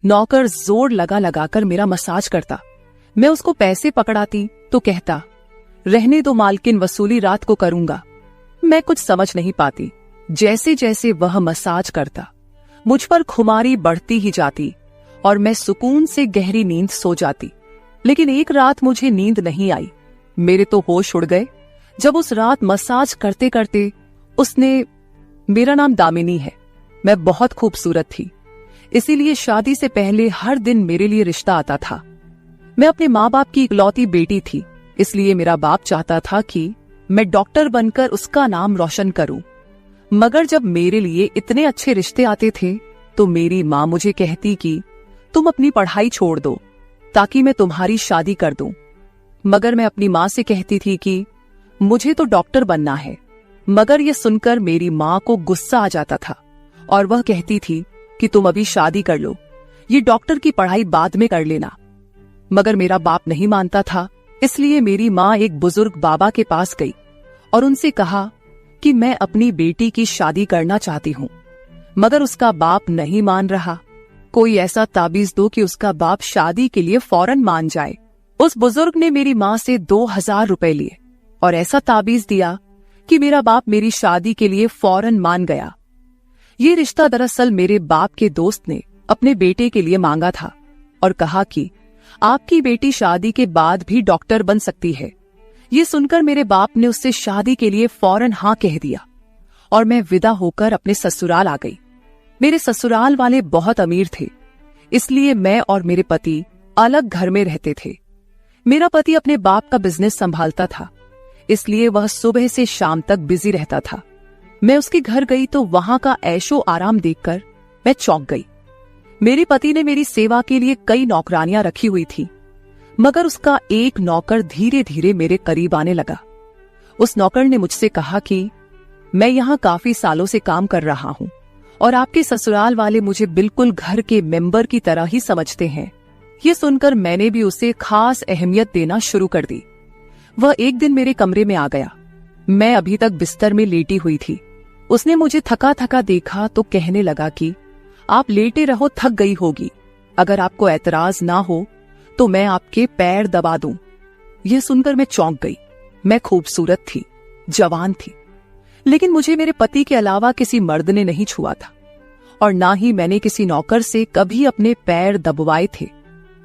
नौकर जोर लगा लगाकर मेरा मसाज करता। मैं उसको पैसे पकड़ाती तो कहता, रहने दो मालकिन, वसूली रात को करूंगा। मैं कुछ समझ नहीं पाती। जैसे जैसे वह मसाज करता मुझ पर खुमारी बढ़ती ही जाती और मैं सुकून से गहरी नींद सो जाती। लेकिन एक रात मुझे नींद नहीं आई। मेरे तो होश उड़ गए जब उस रात मसाज करते करते उसने, मेरा नाम दामिनी है, मैं बहुत खूबसूरत थी, इसीलिए शादी से पहले हर दिन मेरे लिए रिश्ता आता था। मैं अपने माँ बाप की इकलौती बेटी थी, इसलिए मेरा बाप चाहता था कि मैं डॉक्टर बनकर उसका नाम रोशन करूं। मगर जब मेरे लिए इतने अच्छे रिश्ते आते थे तो मेरी माँ मुझे कहती कि तुम अपनी पढ़ाई छोड़ दो ताकि मैं तुम्हारी शादी कर दूं। मगर मैं अपनी माँ से कहती थी कि मुझे तो डॉक्टर बनना है। मगर यह सुनकर मेरी माँ को गुस्सा आ जाता था और वह कहती थी कि तुम अभी शादी कर लो, ये डॉक्टर की पढ़ाई बाद में कर लेना। मगर मेरा बाप नहीं मानता था, इसलिए मेरी माँ एक बुजुर्ग बाबा के पास गई और उनसे कहा कि मैं अपनी बेटी की शादी करना चाहती हूँ। मगर उसका बाप नहीं मान रहा। कोई ऐसा ताबीज दो कि उसका बाप शादी के लिए फौरन मान जाए। उस बुजुर्ग ने मेरी माँ से 2000 रुपए लिए और ऐसा ताबीज दिया कि मेरा बाप मेरी शादी के लिए फौरन मान गया। ये रिश्ता दरअसल मेरे बाप के दोस्त ने अपने बेटे के लिए मांगा था और कहा कि आपकी बेटी शादी के बाद भी डॉक्टर बन सकती है। ये सुनकर मेरे बाप ने उससे शादी के लिए फौरन हाँ कह दिया और मैं विदा होकर अपने ससुराल आ गई। मेरे ससुराल वाले बहुत अमीर थे, इसलिए मैं और मेरे पति अलग घर में रहते थे। मेरा पति अपने बाप का बिजनेस संभालता था, इसलिए वह सुबह से शाम तक बिजी रहता था। मैं उसके घर गई तो वहां का ऐशो आराम देखकर मैं चौंक गई। मेरे पति ने मेरी सेवा के लिए कई नौकरानियां रखी हुई थी, मगर उसका एक नौकर धीरे धीरे मेरे करीब आने लगा। उस नौकर ने मुझसे कहा कि मैं यहाँ काफी सालों से काम कर रहा हूँ और आपके ससुराल वाले मुझे बिल्कुल घर के मेंबर की तरह ही समझते हैं। ये सुनकर मैंने भी उसे खास अहमियत देना शुरू कर दी। वह एक दिन मेरे कमरे में आ गया। मैं अभी तक बिस्तर में लेटी हुई थी। उसने मुझे थका थका देखा तो कहने लगा कि आप लेटे रहो, थक गई होगी, अगर आपको एतराज ना हो तो मैं आपके पैर दबा दूं। यह सुनकर मैं चौंक गई। मैं खूबसूरत थी, जवान थी, लेकिन मुझे मेरे पति के अलावा किसी मर्द ने नहीं छुआ था और ना ही मैंने किसी नौकर से कभी अपने पैर दबवाए थे।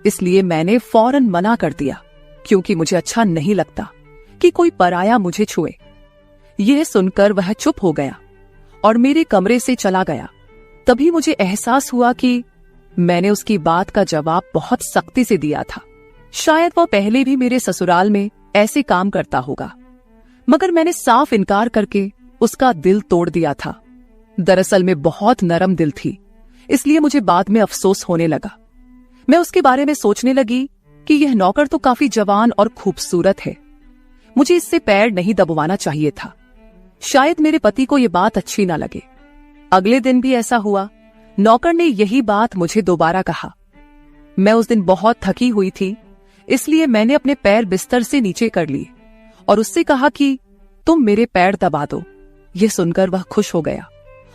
इसलिए मैंने फौरन मना कर दिया, क्योंकि मुझे अच्छा नहीं लगता कि कोई पराया मुझे छुए। यह सुनकर वह चुप हो गया और मेरे कमरे से चला गया। तभी मुझे एहसास हुआ कि मैंने उसकी बात का जवाब बहुत सख्ती से दिया था। शायद वह पहले भी मेरे ससुराल में ऐसे काम करता होगा, मगर मैंने साफ इनकार करके उसका दिल तोड़ दिया था। दरअसल मैं बहुत नरम दिल थी, इसलिए मुझे बाद में अफसोस होने लगा। मैं उसके बारे में सोचने लगी कि यह नौकर तो काफी जवान और खूबसूरत है, मुझे इससे पैर नहीं दबवाना चाहिए था। शायद मेरे पति को यह बात अच्छी ना लगे। अगले दिन भी ऐसा हुआ। नौकर ने यही बात मुझे दोबारा कहा। मैं उस दिन बहुत थकी हुई थी, इसलिए मैंने अपने पैर बिस्तर से नीचे कर लिए और उससे कहा कि तुम मेरे पैर दबा दो। यह सुनकर वह खुश हो गया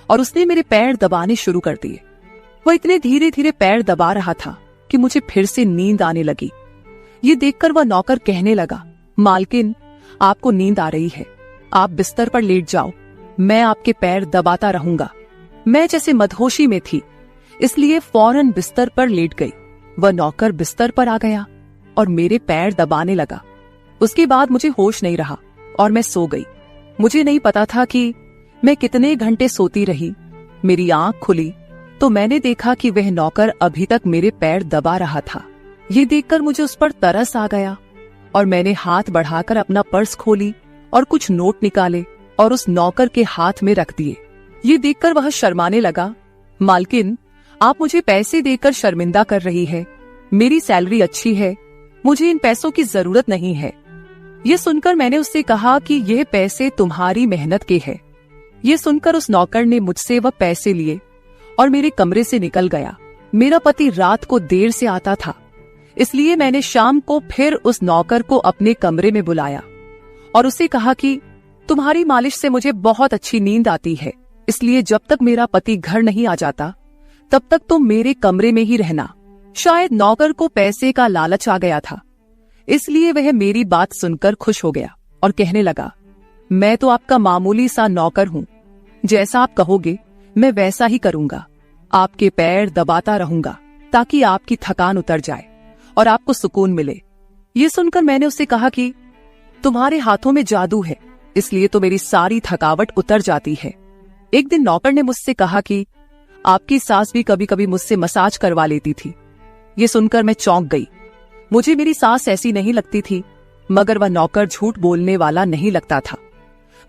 और उसने मेरे पैर दबाने शुरू कर दिए। वह इतने धीरे धीरे पैर दबा रहा था कि मुझे फिर से नींद आने लगी। ये देखकर वह नौकर कहने लगा, मालकिन, आपको नींद आ रही है, आप बिस्तर पर लेट जाओ, मैं आपके पैर दबाता रहूंगा। मैं जैसे मदहोशी में थी, इसलिए फौरन बिस्तर पर लेट गई। वह नौकर बिस्तर पर आ गया और मेरे पैर दबाने लगा। उसके बाद मुझे होश नहीं रहा और मैं सो गई। मुझे नहीं पता था कि मैं कितने घंटे सोती रही। मेरी आंख खुली तो मैंने देखा कि वह नौकर अभी तक मेरे पैर दबा रहा था। ये देखकर मुझे उस पर तरस आ गया और मैंने हाथ बढ़ाकर अपना पर्स खोली और कुछ नोट निकाले और उस नौकर के हाथ में रख दिए। ये देखकर वह शर्माने लगा। मालकिन, आप मुझे पैसे देकर शर्मिंदा कर रही है, मेरी सैलरी अच्छी है, मुझे इन पैसों की जरूरत नहीं है। ये सुनकर मैंने उससे कहा कि यह पैसे तुम्हारी मेहनत के हैं। ये सुनकर उस नौकर ने मुझसे वह पैसे लिए और मेरे कमरे से निकल गया। मेरा पति रात को देर से आता था, इसलिए मैंने शाम को फिर उस नौकर को अपने कमरे में बुलाया और उसे कहा कि तुम्हारी मालिश से मुझे बहुत अच्छी नींद आती है, इसलिए जब तक मेरा पति घर नहीं आ जाता तब तक तुम मेरे कमरे में ही रहना। शायद नौकर को पैसे का लालच आ गया था, इसलिए वह मेरी बात सुनकर खुश हो गया और कहने लगा, मैं तो आपका मामूली सा नौकर हूं, जैसा आप कहोगे मैं वैसा ही करूंगा। आपके पैर दबाता रहूंगा ताकि आपकी थकान उतर जाए और आपको सुकून मिले। ये सुनकर मैंने उससे कहा कि तुम्हारे हाथों में जादू है, इसलिए तो मेरी सारी थकावट उतर जाती है। एक दिन नौकर ने मुझसे कहा कि आपकी सास भी कभी कभी मुझसे मसाज करवा लेती थी। ये सुनकर मैं चौंक गई। मुझे मेरी सास ऐसी नहीं लगती थी, मगर वह नौकर झूठ बोलने वाला नहीं लगता था।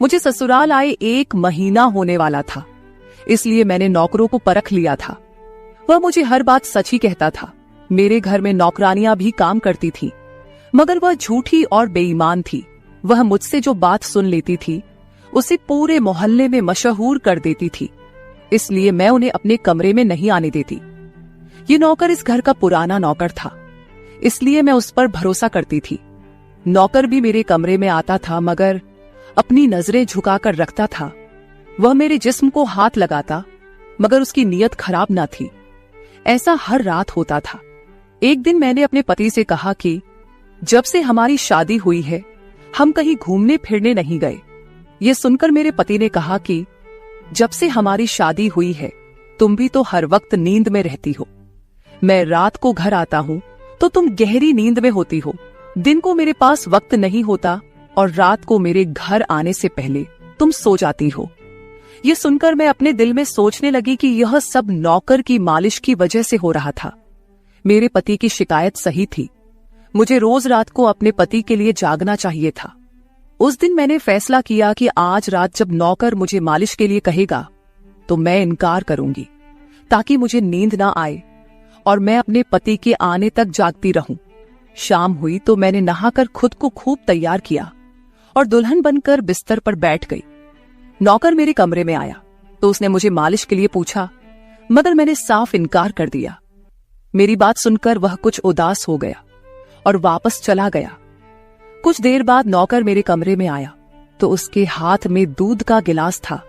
मुझे ससुराल आए 1 महीना होने वाला था, इसलिए मैंने नौकरों को परख लिया था। वह मुझे हर बात सच ही कहता था। मेरे घर में नौकरानियां भी काम करती थी, मगर वह झूठी और बेईमान थी। वह मुझसे जो बात सुन लेती थी उसे पूरे मोहल्ले में मशहूर कर देती थी, इसलिए मैं उन्हें अपने कमरे में नहीं आने देती। ये नौकर इस घर का पुराना नौकर था, इसलिए मैं उस पर भरोसा करती थी। नौकर भी मेरे कमरे में आता था, मगर अपनी नजरें झुकाकर रखता था। वह मेरे जिस्म को हाथ लगाता, मगर उसकी नीयत खराब न थी। ऐसा हर रात होता था। एक दिन मैंने अपने पति से कहा कि जब से हमारी शादी हुई है हम कहीं घूमने फिरने नहीं गए। ये सुनकर मेरे पति ने कहा कि जब से हमारी शादी हुई है तुम भी तो हर वक्त नींद में रहती हो। मैं रात को घर आता हूं तो तुम गहरी नींद में होती हो। दिन को मेरे पास वक्त नहीं होता और रात को मेरे घर आने से पहले तुम सो जाती हो। ये सुनकर मैं अपने दिल में सोचने लगी कि यह सब नौकर की मालिश की वजह से हो रहा था। मेरे पति की शिकायत सही थी। मुझे रोज रात को अपने पति के लिए जागना चाहिए था। उस दिन मैंने फैसला किया कि आज रात जब नौकर मुझे मालिश के लिए कहेगा तो मैं इनकार करूंगी, ताकि मुझे नींद ना आए और मैं अपने पति के आने तक जागती रहूं। शाम हुई तो मैंने नहाकर खुद को खूब तैयार किया और दुल्हन बनकर बिस्तर पर बैठ गई। नौकर मेरे कमरे में आया तो उसने मुझे मालिश के लिए पूछा, मगर मैंने साफ इनकार कर दिया। मेरी बात सुनकर वह कुछ उदास हो गया और वापस चला गया। कुछ देर बाद नौकर मेरे कमरे में आया तो उसके हाथ में दूध का गिलास था।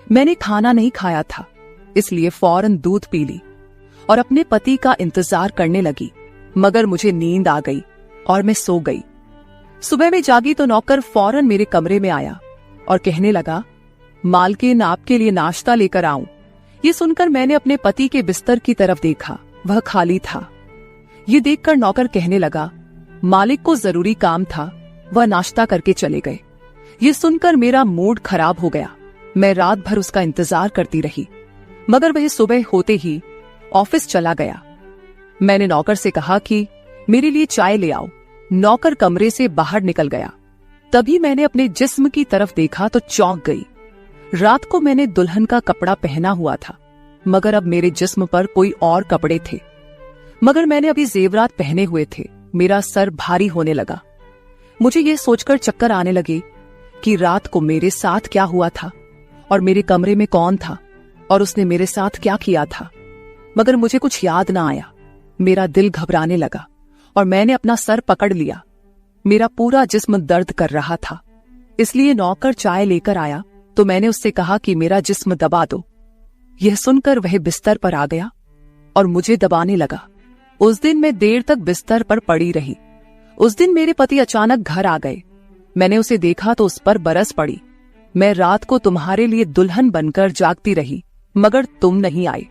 मैंने खाना नहीं खाया था, इसलिए फौरन दूध पी ली और अपने पति का इंतजार करने लगी, मगर मुझे नींद आ गई और मैं सो गई। सुबह में जागी तो नौकर फौरन मेरे कमरे में आया और कहने लगा, मालकिन आपके लिए नाश्ता लेकर आऊं। ये सुनकर मैंने अपने पति के बिस्तर की तरफ देखा, वह खाली था। ये देखकर नौकर कहने लगा, मालिक को जरूरी काम था, वह नाश्ता करके चले गए। ये सुनकर मेरा मूड खराब हो गया। मैं रात भर उसका इंतजार करती रही, मगर वह सुबह होते ही ऑफिस चला गया। मैंने नौकर से कहा कि मेरे लिए चाय ले आओ। नौकर कमरे से बाहर निकल गया। तभी मैंने अपने जिस्म की तरफ देखा तो चौंक गई। रात को मैंने दुल्हन का कपड़ा पहना हुआ था, मगर अब मेरे जिस्म पर कोई और कपड़े थे। मगर मैंने अभी जेवरात पहने हुए थे। मेरा सर भारी होने लगा। मुझे ये सोचकर चक्कर आने लगे कि रात को मेरे साथ क्या हुआ था और मेरे कमरे में कौन था और उसने मेरे साथ क्या किया था, मगर मुझे कुछ याद ना आया। मेरा दिल घबराने लगा और मैंने अपना सर पकड़ लिया। मेरा पूरा जिस्म दर्द कर रहा था, इसलिए नौकर चाय लेकर आया तो मैंने उससे कहा कि मेरा जिस्म दबा दो। यह सुनकर वह बिस्तर पर आ गया और मुझे दबाने लगा। उस दिन मैं देर तक बिस्तर पर पड़ी रही। उस दिन मेरे पति अचानक घर आ गए। मैंने उसे देखा तो उस पर बरस पड़ी। मैं रात को तुम्हारे लिए दुल्हन बनकर जागती रही, मगर तुम नहीं आए।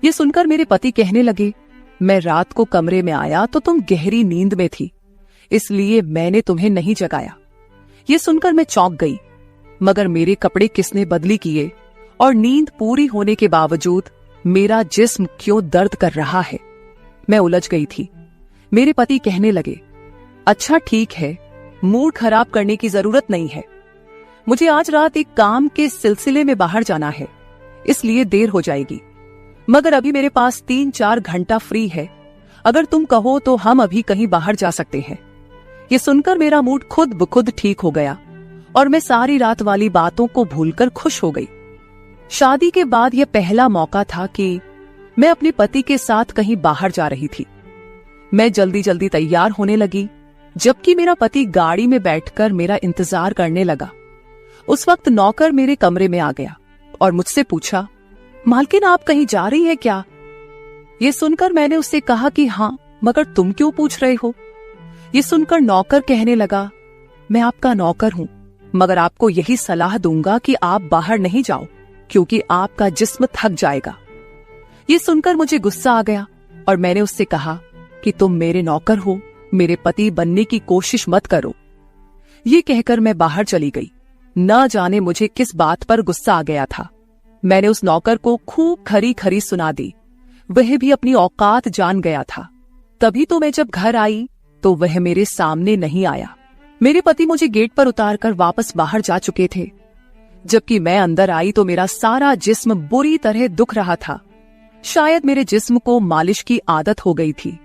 ये सुनकर मेरे पति कहने लगे, मैं रात को कमरे में आया तो तुम गहरी नींद में थी, इसलिए मैंने तुम्हें नहीं जगाया। ये सुनकर मैं चौंक गई, मगर मेरे कपड़े किसने बदली किए और नींद पूरी होने के बावजूद मेरा जिस्म क्यों दर्द कर रहा है। मैं उलझ गई थी। मेरे पति कहने लगे, अच्छा ठीक है, मूड खराब करने की जरूरत नहीं है। मुझे आज रात एक काम के सिलसिले में बाहर जाना है, इसलिए देर हो जाएगी, मगर अभी मेरे पास 3-4 घंटा फ्री है। अगर तुम कहो तो हम अभी कहीं बाहर जा सकते हैं। ये सुनकर मेरा मूड खुद ब खुद ठीक हो गया और मैं सारी रात वाली बातों को भूलकर खुश हो गई। शादी के बाद यह पहला मौका था कि मैं अपने पति के साथ कहीं बाहर जा रही थी। मैं जल्दी जल्दी तैयार होने लगी, जबकि मेरा पति गाड़ी में बैठकर मेरा इंतजार करने लगा। उस वक्त नौकर मेरे कमरे में आ गया और मुझसे पूछा, मालकिन आप कहीं जा रही है क्या? ये सुनकर मैंने उससे कहा कि हाँ, मगर तुम क्यों पूछ रहे हो? ये सुनकर नौकर कहने लगा, मैं आपका नौकर हूं, मगर आपको यही सलाह दूंगा कि आप बाहर नहीं जाओ, क्योंकि आपका जिस्म थक जाएगा। ये सुनकर मुझे गुस्सा आ गया और मैंने उससे कहा कि तुम मेरे नौकर हो, मेरे पति बनने की कोशिश मत करो। ये कहकर मैं बाहर चली गई। न जाने मुझे किस बात पर गुस्सा आ गया था। मैंने उस नौकर को खूब खरी खरी सुना दी। वह भी अपनी औकात जान गया था। तभी तो मैं जब घर आई तो वह मेरे सामने नहीं आया। मेरे पति मुझे गेट पर उतारकर वापस बाहर जा चुके थे। जबकि मैं अंदर आई तो मेरा सारा जिस्म बुरी तरह दुख रहा था। शायद मेरे जिस्म को मालिश की आदत हो गई थी।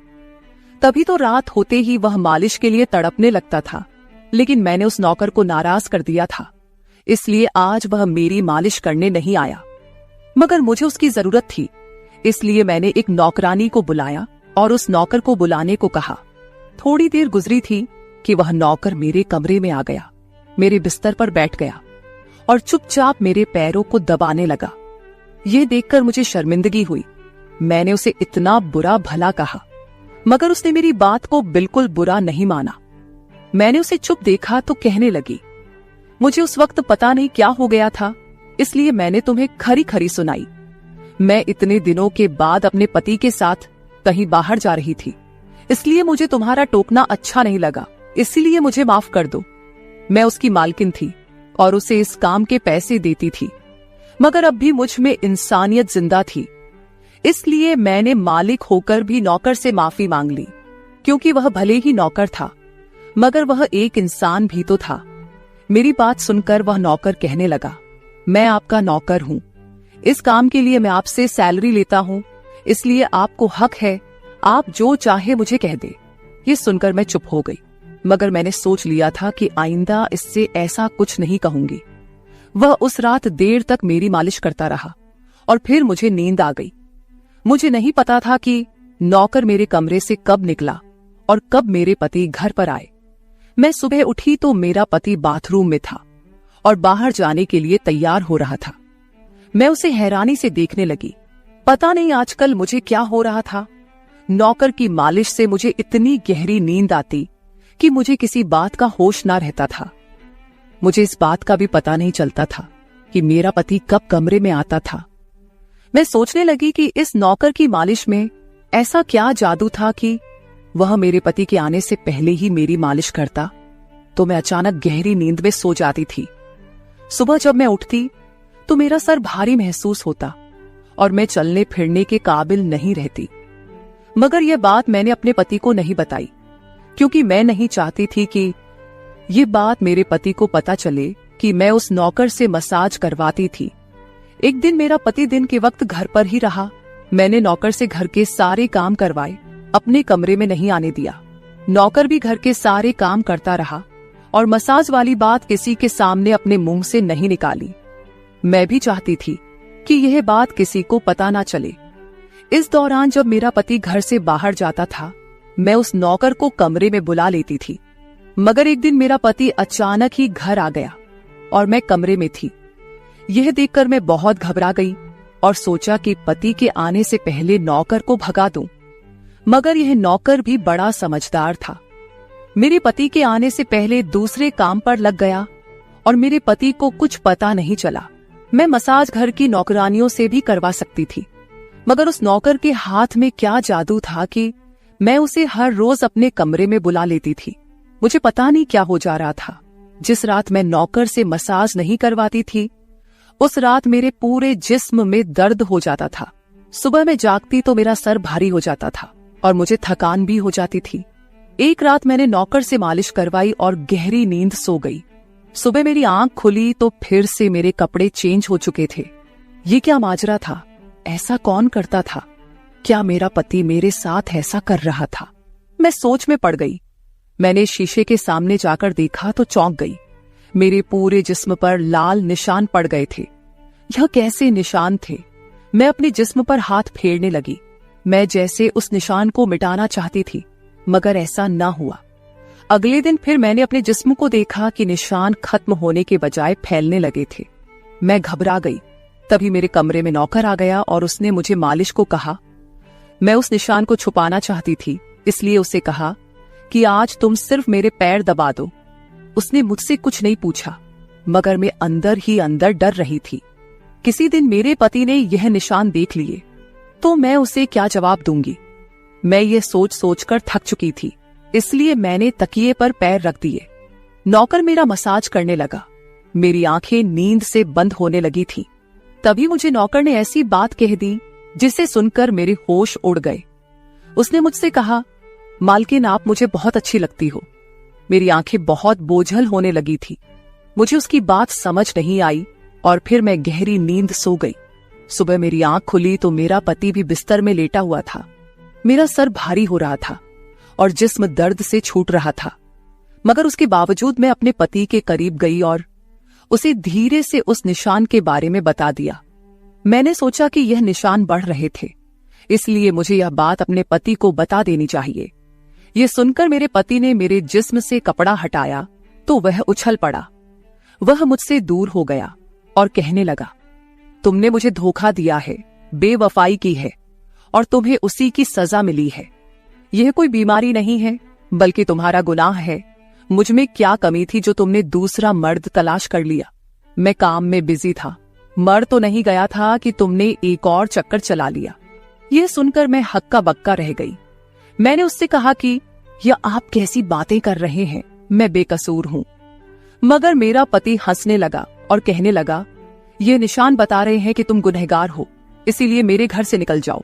तभी तो रात होते ही वह मालिश के लिए तड़पने लगता था। लेकिन मैंने उस नौकर को नाराज कर दिया था, इसलिए आज वह मेरी मालिश करने नहीं आया। मगर मुझे उसकी जरूरत थी, इसलिए मैंने एक नौकरानी को बुलाया और उस नौकर को बुलाने को कहा। थोड़ी देर गुजरी थी कि वह नौकर मेरे कमरे में आ गया, मेरे बिस्तर पर बैठ गया और चुपचाप मेरे पैरों को दबाने लगा। यह देखकर मुझे शर्मिंदगी हुई। मैंने उसे इतना बुरा भला कहा, मगर उसने मेरी बात को बिल्कुल बुरा नहीं माना। मैंने उसे चुप देखा तो कहने लगी, मुझे उस वक्त पता नहीं क्या हो गया था, इसलिए मैंने तुम्हें खरी खरी सुनाई। मैं इतने दिनों के बाद अपने पति के साथ कहीं बाहर जा रही थी, इसलिए मुझे तुम्हारा टोकना अच्छा नहीं लगा, इसीलिए मुझे माफ कर दो। मैं उसकी मालकिन थी और उसे इस काम के पैसे देती थी, मगर अब भी मुझ में इंसानियत जिंदा थी, इसलिए मैंने मालिक होकर भी नौकर से माफी मांग ली। क्योंकि वह भले ही नौकर था, मगर वह एक इंसान भी तो था। मेरी बात सुनकर वह नौकर कहने लगा, मैं आपका नौकर हूं, इस काम के लिए मैं आपसे सैलरी लेता हूं, इसलिए आपको हक है, आप जो चाहे मुझे कह दे। ये सुनकर मैं चुप हो गई, मगर मैंने सोच लिया था कि आइंदा इससे ऐसा कुछ नहीं कहूंगी। वह उस रात देर तक मेरी मालिश करता रहा और फिर मुझे नींद आ गई। मुझे नहीं पता था कि नौकर मेरे कमरे से कब निकला और कब मेरे पति घर पर आए। मैं सुबह उठी तो मेरा पति बाथरूम में था और बाहर जाने के लिए तैयार हो रहा था। मैं उसे हैरानी से देखने लगी। पता नहीं आजकल मुझे क्या हो रहा था। नौकर की मालिश से मुझे इतनी गहरी नींद आती कि मुझे किसी बात का होश ना रहता था। मुझे इस बात का भी पता नहीं चलता था कि मेरा पति कब कमरे में आता था। मैं सोचने लगी कि इस नौकर की मालिश में ऐसा क्या जादू था कि वह मेरे पति के आने से पहले ही मेरी मालिश करता, तो मैं अचानक गहरी नींद में सो जाती थी। सुबह जब मैं उठती तो मेरा सर भारी महसूस होता और मैं चलने फिरने के काबिल नहीं रहती। मगर यह बात मैंने अपने पति को नहीं बताई, क्योंकि मैं नहीं चाहती थी कि ये बात मेरे पति को पता चले कि मैं उस नौकर से मसाज करवाती थी। एक दिन मेरा पति दिन के वक्त घर पर ही रहा। मैंने नौकर से घर के सारे काम करवाए, अपने कमरे में नहीं आने दिया। नौकर भी घर के सारे काम करता रहा और मसाज वाली बात किसी के सामने अपने मुंह से नहीं निकाली। मैं भी चाहती थी कि यह बात किसी को पता ना चले। इस दौरान जब मेरा पति घर से बाहर जाता था, मैं उस नौकर को कमरे में बुला लेती थी। मगर एक दिन मेरा पति अचानक ही घर आ गया और मैं कमरे में थी। यह देखकर मैं बहुत घबरा गई और सोचा कि पति के आने से पहले नौकर को भगा दूं। मगर यह नौकर भी बड़ा समझदार था। मेरे पति के आने से पहले दूसरे काम पर लग गया और मेरे पति को कुछ पता नहीं चला। मैं मसाज घर की नौकरानियों से भी करवा सकती थी, मगर उस नौकर के हाथ में क्या जादू था कि मैं उसे हर रोज अपने कमरे में बुला लेती थी। मुझे पता नहीं क्या हो जा रहा था। जिस रात मैं नौकर से मसाज नहीं करवाती थी, उस रात मेरे पूरे जिस्म में दर्द हो जाता था। सुबह मैं जागती तो मेरा सर भारी हो जाता था और मुझे थकान भी हो जाती थी। एक रात मैंने नौकर से मालिश करवाई और गहरी नींद सो गई। सुबह मेरी आंख खुली तो फिर से मेरे कपड़े चेंज हो चुके थे। ये क्या माजरा था? ऐसा कौन करता था? क्या मेरा पति मेरे साथ ऐसा कर रहा था? मैं सोच में पड़ गई। मैंने शीशे के सामने जाकर देखा तो चौंक गई। मेरे पूरे जिस्म पर लाल निशान पड़ गए थे। यह कैसे निशान थे? मैं अपने जिस्म पर हाथ फेरने लगी। मैं जैसे उस निशान को मिटाना चाहती थी, मगर ऐसा न हुआ। अगले दिन फिर मैंने अपने जिस्म को देखा कि निशान खत्म होने के बजाय फैलने लगे थे। मैं घबरा गई। तभी मेरे कमरे में नौकर आ गया और उसने मुझे मालिश को कहा। मैं उस निशान को छुपाना चाहती थी, इसलिए उसे कहा कि आज तुम सिर्फ मेरे पैर दबा दो। उसने मुझसे कुछ नहीं पूछा, मगर मैं अंदर ही अंदर डर रही थी। किसी दिन मेरे पति ने यह निशान देख लिए तो मैं उसे क्या जवाब दूंगी। मैं ये सोच सोचकर थक चुकी थी, इसलिए मैंने तकिए पर पैर रख दिए। नौकर मेरा मसाज करने लगा। मेरी आंखें नींद से बंद होने लगी थी। तभी मुझे नौकर ने ऐसी बात कह दी जिसे सुनकर मेरे होश उड़ गए। उसने मुझसे कहा, मालकिन आप मुझे बहुत अच्छी लगती हो। मेरी आंखें बहुत बोझल होने लगी थी। मुझे उसकी बात समझ नहीं आई और फिर मैं गहरी नींद सो गई। सुबह मेरी आंख खुली तो मेरा पति भी बिस्तर में लेटा हुआ था। मेरा सर भारी हो रहा था और जिस्म दर्द से छूट रहा था, मगर उसके बावजूद मैं अपने पति के करीब गई और उसे धीरे से उस निशान के बारे में बता दिया। मैंने सोचा कि यह निशान बढ़ रहे थे, इसलिए मुझे यह बात अपने पति को बता देनी चाहिए। यह सुनकर मेरे पति ने मेरे जिस्म से कपड़ा हटाया तो वह उछल पड़ा। वह मुझसे दूर हो गया और कहने लगा, तुमने मुझे धोखा दिया है, बेवफाई की है और तुम्हें उसी की सजा मिली है। यह कोई बीमारी नहीं है, बल्कि तुम्हारा गुनाह है। मुझ में क्या कमी थी जो तुमने दूसरा मर्द तलाश कर लिया। मैं काम में बिजी था, मर तो नहीं गया था कि तुमने एक और चक्कर चला लिया। यह सुनकर मैं हक्का बक्का रह गई। मैंने उससे कहा कि यह आप कैसी बातें कर रहे हैं, मैं बेकसूर हूं। मगर मेरा पति हंसने लगा और कहने लगा, ये निशान बता रहे हैं कि तुम गुनहगार हो, इसीलिए मेरे घर से निकल जाओ,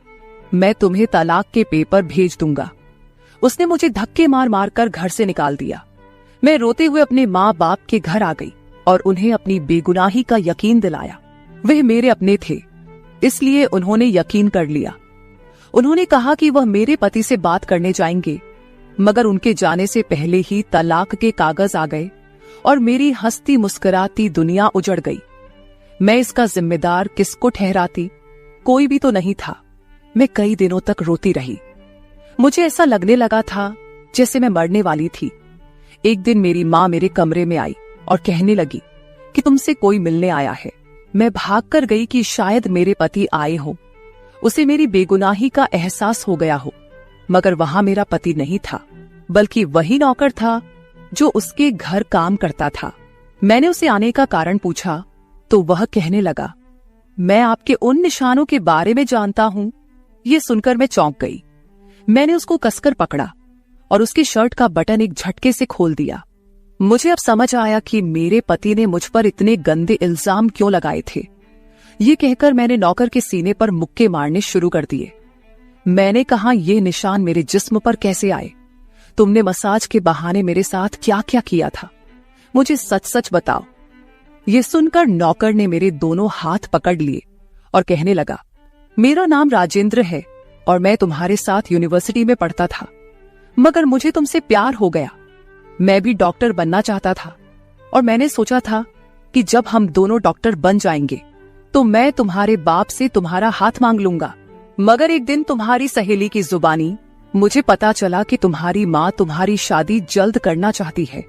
मैं तुम्हें तलाक के पेपर भेज दूंगा। उसने मुझे धक्के मार मार कर घर से निकाल दिया। मैं रोते हुए अपने माँ बाप के घर आ गई और उन्हें अपनी बेगुनाही का यकीन दिलाया। वे मेरे अपने थे, इसलिए उन्होंने यकीन कर लिया। उन्होंने कहा कि वह मेरे पति से बात करने जाएंगे, मगर उनके जाने से पहले ही तलाक के कागज आ गए और मेरी हंसती मुस्कुराती दुनिया उजड़ गई। मैं इसका जिम्मेदार किसको ठहराती? कोई भी तो नहीं था। मैं कई दिनों तक रोती रही। मुझे ऐसा लगने लगा था जैसे मैं मरने वाली थी। एक दिन मेरी माँ मेरे कमरे में आई और कहने लगी कि तुमसे कोई मिलने आया है। मैं भागकर गई कि शायद मेरे पति आए हो, उसे मेरी बेगुनाही का एहसास हो गया हो। मगर वहां मेरा पति नहीं था, बल्कि वही नौकर था जो उसके घर काम करता था। मैंने उसे आने का कारण पूछा तो वह कहने लगा, मैं आपके उन निशानों के बारे में जानता हूं। यह सुनकर मैं चौंक गई। मैंने उसको कसकर पकड़ा और उसके शर्ट का बटन एक झटके से खोल दिया। मुझे अब समझ आया कि मेरे पति ने मुझ पर इतने गंदे इल्जाम क्यों लगाए थे। ये कहकर मैंने नौकर के सीने पर मुक्के मारने शुरू कर दिए। मैंने कहा, ये निशान मेरे जिस्म पर कैसे आए? तुमने मसाज के बहाने मेरे साथ क्या क्या किया था? मुझे सच सच बताओ। ये सुनकर नौकर ने मेरे दोनों हाथ पकड़ लिए और कहने लगा, मेरा नाम राजेंद्र है और मैं तुम्हारे साथ यूनिवर्सिटी में पढ़ता था, मगर मुझे तुमसे प्यार हो गया। मैं भी डॉक्टर बनना चाहता था और मैंने सोचा था कि जब हम दोनों डॉक्टर बन जाएंगे तो मैं तुम्हारे बाप से तुम्हारा हाथ मांग लूंगा। मगर एक दिन तुम्हारी सहेली की जुबानी मुझे पता चला कि तुम्हारी माँ तुम्हारी शादी जल्द करना चाहती है,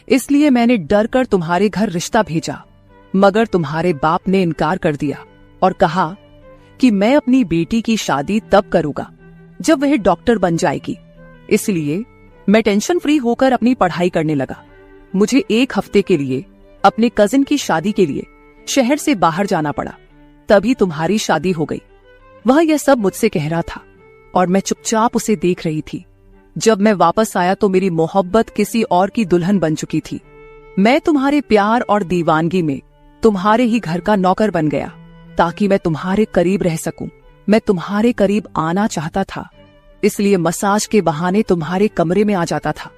इसलिए मैंने डर कर तुम्हारे घर रिश्ता भेजा। मगर तुम्हारे बाप ने इनकार कर दिया और कहा कि मैं अपनी बेटी की शादी तब करूंगा जब वह डॉक्टर बन जाएगी। इसलिए मैं टेंशन फ्री होकर अपनी पढ़ाई करने लगा। मुझे एक हफ्ते के लिए अपने कजिन की शादी के लिए शहर से बाहर जाना पड़ा। तभी तुम्हारी शादी हो गई। वह यह सब मुझसे कह रहा था और मैं चुपचाप उसे देख रही थी। जब मैं वापस आया तो मेरी मोहब्बत किसी और की दुल्हन बन चुकी थी। मैं तुम्हारे प्यार और दीवानगी में तुम्हारे ही घर का नौकर बन गया ताकि मैं तुम्हारे करीब रह सकूं। मैं तुम्हारे करीब आना चाहता था, इसलिए मसाज के बहाने तुम्हारे कमरे में आ जाता था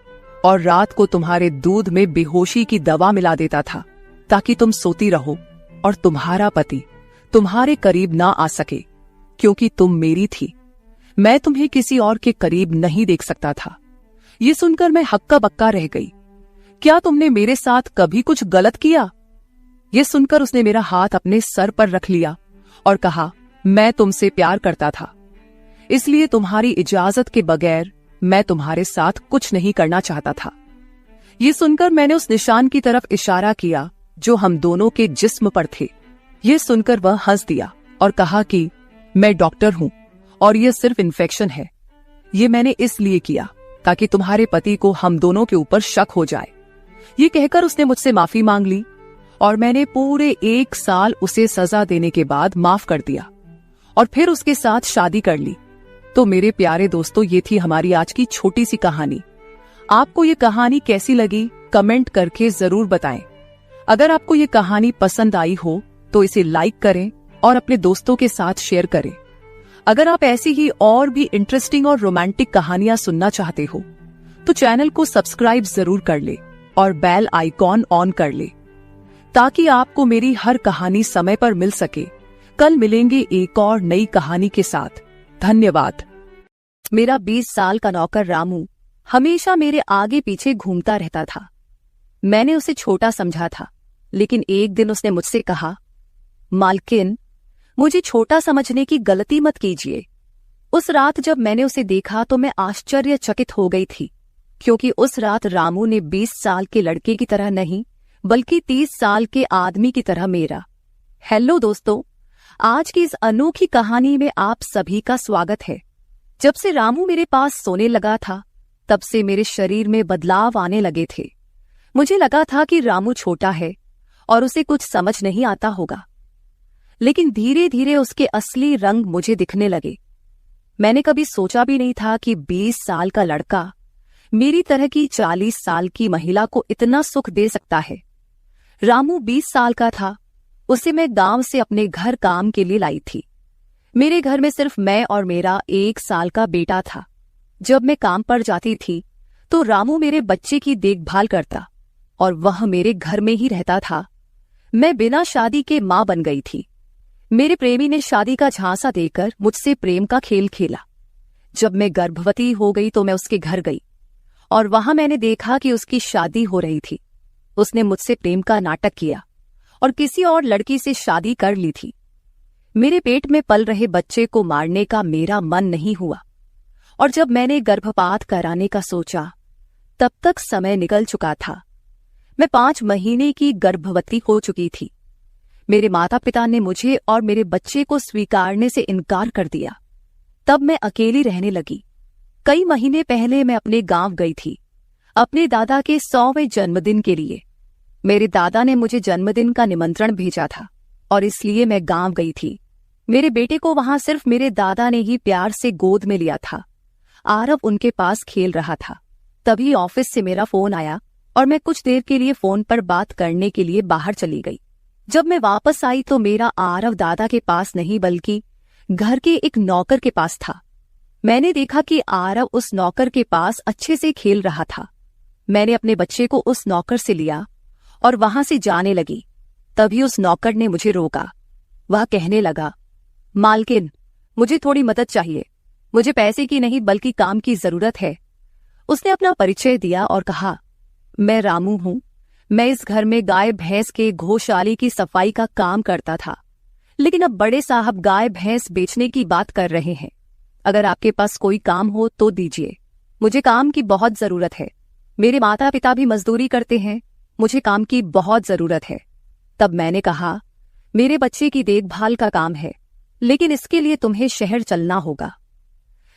और रात को तुम्हारे दूध में बेहोशी की दवा मिला देता था ताकि तुम सोती रहो और तुम्हारा पति तुम्हारे करीब ना आ सके, क्योंकि तुम मेरी थी। मैं तुम्हें किसी और के करीब नहीं देख सकता था। ये सुनकर मैं हक्का बक्का रह गई। क्या तुमने मेरे साथ कभी कुछ गलत किया? ये सुनकर उसने मेरा हाथ अपने सर पर रख लिया और कहा, मैं तुमसे प्यार करता था, इसलिए तुम्हारी इजाजत के बगैर मैं तुम्हारे साथ कुछ नहीं करना चाहता था। ये सुनकर मैंने उस निशान की तरफ इशारा किया जो हम दोनों के जिस्म पर थे। ये सुनकर वह हंस दिया और कहा कि मैं डॉक्टर हूं और ये सिर्फ इन्फेक्शन है। ये मैंने इसलिए किया ताकि तुम्हारे पति को हम दोनों के ऊपर शक हो जाए। ये कहकर उसने मुझसे माफी मांग ली और मैंने पूरे 1 साल उसे सजा देने के बाद माफ कर दिया और फिर उसके साथ शादी कर ली। तो मेरे प्यारे दोस्तों, ये थी हमारी आज की छोटी सी कहानी। आपको ये कहानी कैसी लगी कमेंट करके जरूर बताएं। अगर आपको ये कहानी पसंद आई हो तो इसे लाइक करें और अपने दोस्तों के साथ शेयर करें। अगर आप ऐसी ही और भी इंटरेस्टिंग और रोमांटिक कहानियां सुनना चाहते हो तो चैनल को सब्सक्राइब जरूर कर ले और बेल आइकॉन ऑन कर ले ताकि आपको मेरी हर कहानी समय पर मिल सके। कल मिलेंगे एक और नई कहानी के साथ। धन्यवाद। मेरा 20 साल का नौकर रामू हमेशा मेरे आगे पीछे घूमता रहता था। मैंने उसे छोटा समझा था, लेकिन एक दिन उसने मुझसे कहा, मालकिन, मुझे छोटा समझने की गलती मत कीजिए। उस रात जब मैंने उसे देखा तो मैं आश्चर्यचकित हो गई थी, क्योंकि उस रात रामू ने 20 साल के लड़के की तरह नहीं बल्कि 30 साल के आदमी की तरह मेरा। हेलो दोस्तों, आज की इस अनोखी कहानी में आप सभी का स्वागत है। जब से रामू मेरे पास सोने लगा था तब से मेरे शरीर में बदलाव आने लगे थे। मुझे लगा था कि रामू छोटा है और उसे कुछ समझ नहीं आता होगा, लेकिन धीरे धीरे उसके असली रंग मुझे दिखने लगे। मैंने कभी सोचा भी नहीं था कि 20 साल का लड़का मेरी तरह की 40 साल की महिला को इतना सुख दे सकता है। रामू 20 साल का था। उसे मैं गांव से अपने घर काम के लिए लाई थी। मेरे घर में सिर्फ मैं और मेरा 1 साल का बेटा था। जब मैं काम पर जाती थी तो रामू मेरे बच्चे की देखभाल करता और वह मेरे घर में ही रहता था। मैं बिना शादी के मां बन गई थी। मेरे प्रेमी ने शादी का झांसा देकर मुझसे प्रेम का खेल खेला। जब मैं गर्भवती हो गई तो मैं उसके घर गई और वहां मैंने देखा कि उसकी शादी हो रही थी। उसने मुझसे प्रेम का नाटक किया और किसी और लड़की से शादी कर ली थी। मेरे पेट में पल रहे बच्चे को मारने का मेरा मन नहीं हुआ और जब मैंने गर्भपात कराने का सोचा तब तक समय निकल चुका था। मैं 5 महीने की गर्भवती हो चुकी थी। मेरे माता पिता ने मुझे और मेरे बच्चे को स्वीकारने से इनकार कर दिया। तब मैं अकेली रहने लगी। कई महीने पहले मैं अपने गांव गई थी अपने दादा के 100वें जन्मदिन के लिए। मेरे दादा ने मुझे जन्मदिन का निमंत्रण भेजा था और इसलिए मैं गांव गई थी। मेरे बेटे को वहां सिर्फ मेरे दादा ने ही प्यार से गोद में लिया था। आरव उनके पास खेल रहा था। तभी ऑफिस से मेरा फोन आया और मैं कुछ देर के लिए फोन पर बात करने के लिए बाहर चली गई। जब मैं वापस आई तो मेरा आरव दादा के पास नहीं बल्कि घर के एक नौकर के पास था। मैंने देखा कि आरव उस नौकर के पास अच्छे से खेल रहा था। मैंने अपने बच्चे को उस नौकर से लिया और वहां से जाने लगी। तभी उस नौकर ने मुझे रोका। वह कहने लगा, मालकिन, मुझे थोड़ी मदद चाहिए। मुझे पैसे की नहीं बल्कि काम की जरूरत है। उसने अपना परिचय दिया और कहा, मैं रामू हूं। मैं इस घर में गाय भैंस के गौशाले की सफाई का काम करता था, लेकिन अब बड़े साहब गाय भैंस बेचने की बात कर रहे हैं। अगर आपके पास कोई काम हो तो दीजिए। मुझे काम की बहुत जरूरत है। मेरे माता पिता भी मजदूरी करते हैं। मुझे काम की बहुत जरूरत है। तब मैंने कहा, मेरे बच्चे की देखभाल का काम है, लेकिन इसके लिए तुम्हें शहर चलना होगा।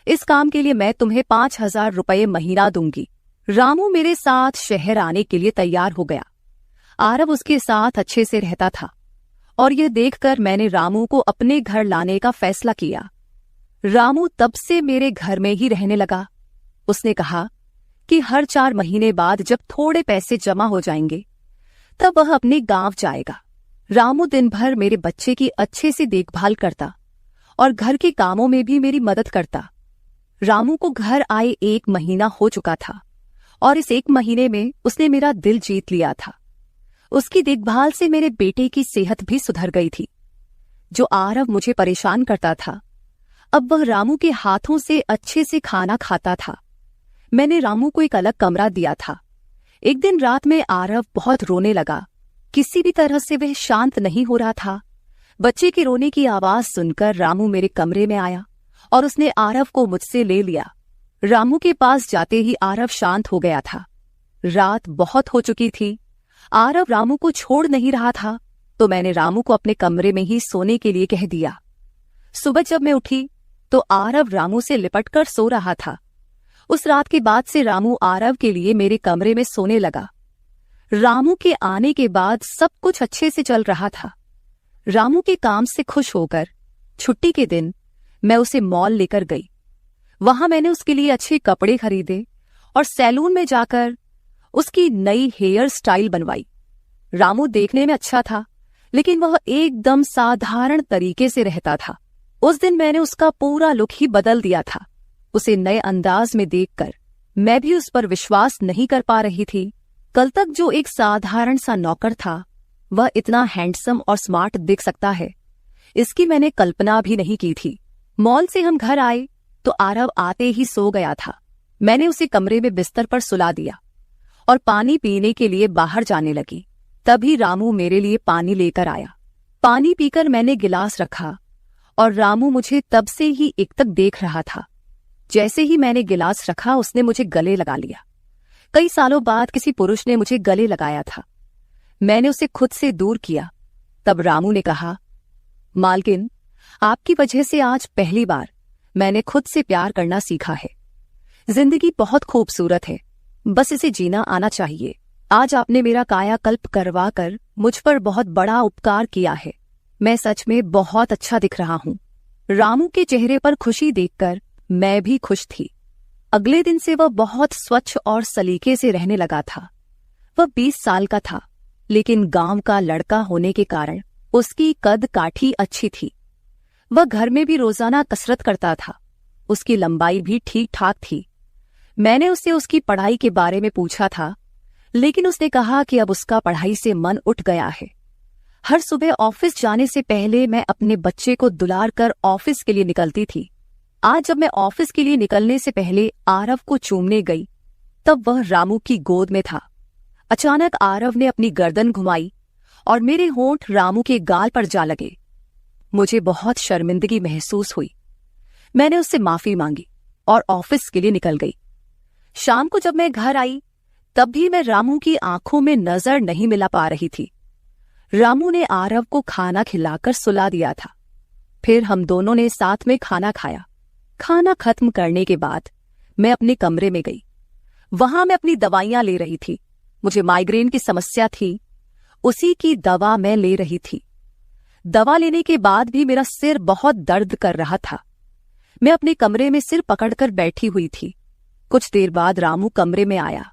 इस काम के लिए मैं तुम्हें 5,000 रुपये महीना दूंगी। रामू मेरे साथ शहर आने के लिए तैयार हो गया। आरव उसके साथ अच्छे से रहता था और यह देखकर मैंने रामू को अपने घर लाने का फैसला किया। रामू तब से मेरे घर में ही रहने लगा। उसने कहा कि हर 4 महीने बाद जब थोड़े पैसे जमा हो जाएंगे तब वह अपने गांव जाएगा। रामू दिन भर मेरे बच्चे की अच्छे से देखभाल करता और घर के कामों में भी मेरी मदद करता। रामू को घर आए 1 महीना हो चुका था और इस 1 महीने में उसने मेरा दिल जीत लिया था। उसकी देखभाल से मेरे बेटे की सेहत भी सुधर गई थी। जो आरव मुझे परेशान करता था, अब वह रामू के हाथों से अच्छे से खाना खाता था। मैंने रामू को एक अलग कमरा दिया था। एक दिन रात में आरव बहुत रोने लगा। किसी भी तरह से वह शांत नहीं हो रहा था। बच्चे के रोने की आवाज सुनकर रामू मेरे कमरे में आया और उसने आरव को मुझसे ले लिया। रामू के पास जाते ही आरव शांत हो गया था। रात बहुत हो चुकी थी। आरव रामू को छोड़ नहीं रहा था, तो मैंने रामू को अपने कमरे में ही सोने के लिए कह दिया। सुबह जब मैं उठी तो आरव रामू से लिपटकर सो रहा था। उस रात के बाद से रामू आरव के लिए मेरे कमरे में सोने लगा। रामू के आने के बाद सब कुछ अच्छे से चल रहा था। रामू के काम से खुश होकर छुट्टी के दिन मैं उसे मॉल लेकर गई। वहां मैंने उसके लिए अच्छे कपड़े खरीदे और सैलून में जाकर उसकी नई हेयर स्टाइल बनवाई। रामू देखने में अच्छा था, लेकिन वह एकदम साधारण तरीके से रहता था। उस दिन मैंने उसका पूरा लुक ही बदल दिया था। उसे नए अंदाज में देखकर मैं भी उस पर विश्वास नहीं कर पा रही थी। कल तक जो एक साधारण सा नौकर था, वह इतना हैंडसम और स्मार्ट दिख सकता है, इसकी मैंने कल्पना भी नहीं की थी। मॉल से हम घर आए तो आरव आते ही सो गया था। मैंने उसे कमरे में बिस्तर पर सुला दिया और पानी पीने के लिए बाहर जाने लगी। तभी रामू मेरे लिए पानी लेकर आया। पानी पीकर मैंने गिलास रखा और रामू मुझे तब से ही एकटक देख रहा था। जैसे ही मैंने गिलास रखा, उसने मुझे गले लगा लिया। कई सालों बाद किसी पुरुष ने मुझे गले लगाया था। मैंने उसे खुद से दूर किया। तब रामू ने कहा, मालकिन, आपकी वजह से आज पहली बार मैंने खुद से प्यार करना सीखा है। जिंदगी बहुत खूबसूरत है, बस इसे जीना आना चाहिए। आज आपने मेरा कायाकल्प करवा कर मुझ पर बहुत बड़ा उपकार किया है। मैं सच में बहुत अच्छा दिख रहा हूँ। रामू के चेहरे पर खुशी देखकर मैं भी खुश थी। अगले दिन से वह बहुत स्वच्छ और सलीके से रहने लगा था। वह 20 साल का था, लेकिन गांव का लड़का होने के कारण उसकी कद काठी अच्छी थी। वह घर में भी रोजाना कसरत करता था। उसकी लंबाई भी ठीक ठाक थी। मैंने उससे उसकी पढ़ाई के बारे में पूछा था, लेकिन उसने कहा कि अब उसका पढ़ाई से मन उठ गया है। हर सुबह ऑफिस जाने से पहले मैं अपने बच्चे को दुलार कर ऑफिस के लिए निकलती थी। आज जब मैं ऑफिस के लिए निकलने से पहले आरव को चूमने गई, तब वह रामू की गोद में था। अचानक आरव ने अपनी गर्दन घुमाई और मेरे होंठ रामू के गाल पर जा लगे। मुझे बहुत शर्मिंदगी महसूस हुई। मैंने उससे माफी मांगी और ऑफिस के लिए निकल गई। शाम को जब मैं घर आई, तब भी मैं रामू की आंखों में नजर नहीं मिला पा रही थी। रामू ने आरव को खाना खिलाकर सुला दिया था। फिर हम दोनों ने साथ में खाना खाया। खाना खत्म करने के बाद मैं अपने कमरे में गई। वहां मैं अपनी दवाइयां ले रही थी। मुझे माइग्रेन की समस्या थी, उसी की दवा मैं ले रही थी। दवा लेने के बाद भी मेरा सिर बहुत दर्द कर रहा था। मैं अपने कमरे में सिर पकड़कर बैठी हुई थी। कुछ देर बाद रामू कमरे में आया।